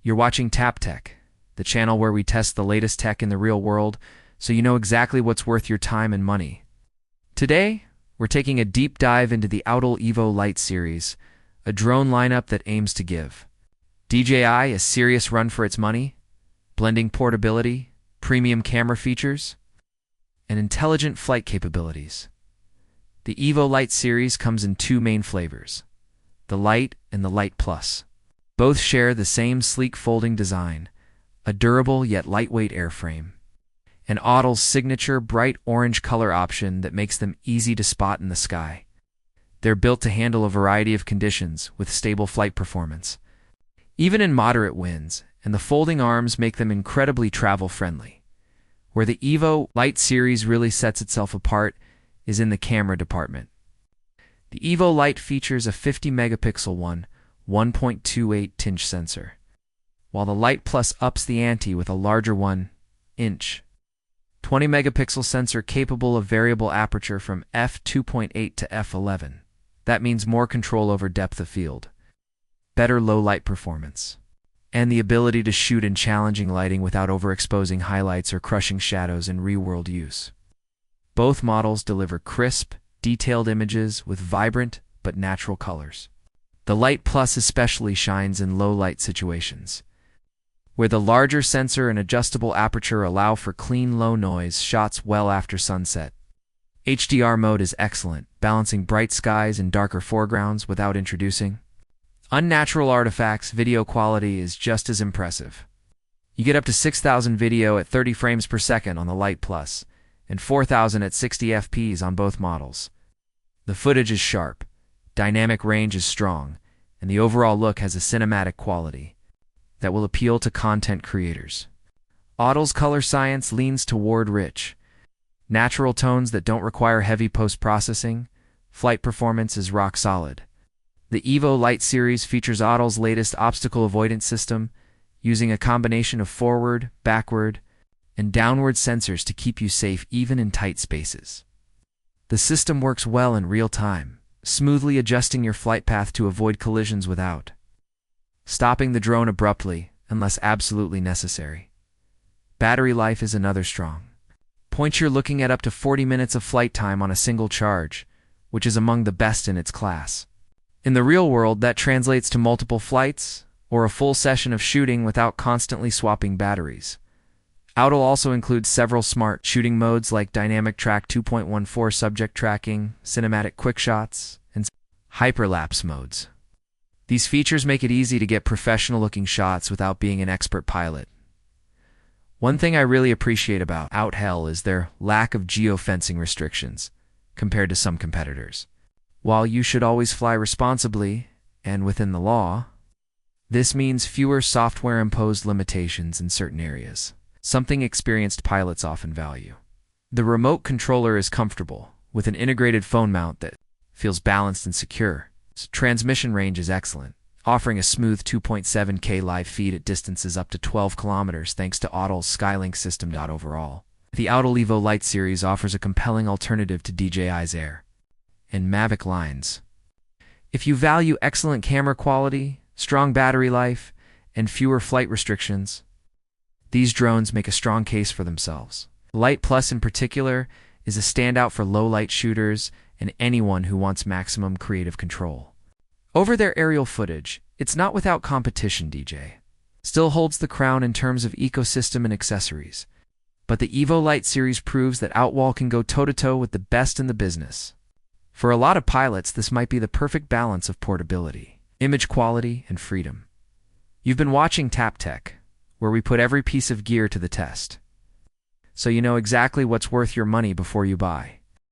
You're watching Tap Tech, the channel where we test the latest tech in the real world so you know exactly what's worth your time and money. Today, we're taking a deep dive into the Autel EVO Lite Series, a drone lineup that aims to give DJI a serious run for its money, blending portability, premium camera features, and intelligent flight capabilities. The EVO Lite series comes in two main flavors, the Lite and the Lite Plus. Both share the same sleek folding design, a durable yet lightweight airframe, and Autel's signature bright orange color option that makes them easy to spot in the sky. They're built to handle a variety of conditions with stable flight performance, even in moderate winds, and the folding arms make them incredibly travel-friendly. Where the EVO Lite series really sets itself apart is in the camera department. The EVO Lite features a 50-megapixel 1.28-inch sensor, while the Lite Plus ups the ante with a larger 1-inch, 20-megapixel sensor capable of variable aperture from f2.8 to f11. That means more control over depth of field, better low-light performance, and the ability to shoot in challenging lighting without overexposing highlights or crushing shadows in real-world use. Both models deliver crisp, detailed images with vibrant but natural colors. The Lite Plus especially shines in low-light situations, where the larger sensor and adjustable aperture allow for clean low-noise shots well after sunset. HDR mode is excellent, balancing bright skies and darker foregrounds without introducing unnatural artifacts. Video quality is just as impressive. You get up to 6,000 video at 30 frames per second on the Lite Plus, and 4,000 at 60 fps on both models. The footage is sharp, dynamic range is strong, and the overall look has a cinematic quality that will appeal to content creators. Autel's color science leans toward rich, natural tones that don't require heavy post-processing. Flight performance is rock solid. The EVO Lite series features Autel's latest obstacle avoidance system, using a combination of forward, backward, and downward sensors to keep you safe even in tight spaces. The system works well in real time, smoothly adjusting your flight path to avoid collisions without stopping the drone abruptly unless absolutely necessary. Battery life is another strong point. You're looking at up to 40 minutes of flight time on a single charge, which is among the best in its class. In the real world, that translates to multiple flights or a full session of shooting without constantly swapping batteries. Autel also includes several smart shooting modes like Dynamic Track 2.14 subject tracking, cinematic quick shots, and hyperlapse modes. These features make it easy to get professional-looking shots without being an expert pilot. One thing I really appreciate about Autel is their lack of geofencing restrictions compared to some competitors. While you should always fly responsibly and within the law, this means fewer software-imposed limitations in certain areas, something experienced pilots often value. The remote controller is comfortable, with an integrated phone mount that feels balanced and secure. Transmission range is excellent, offering a smooth 2.7K live feed at distances up to 12 kilometers thanks to Autel's Skylink system. Overall, the Autel EVO Lite series offers a compelling alternative to DJI's Air and Mavic lines. If you value excellent camera quality, strong battery life, and fewer flight restrictions, these drones make a strong case for themselves. Lite Plus in particular is a standout for low-light shooters and anyone who wants maximum creative control. Over their aerial footage, it's not without competition. DJI still holds the crown in terms of ecosystem and accessories, but the EVO Lite series proves that Autel can go toe-to-toe with the best in the business. For a lot of pilots, this might be the perfect balance of portability, image quality, and freedom. You've been watching Tap Tech, where we put every piece of gear to the test, so you know exactly what's worth your money before you buy.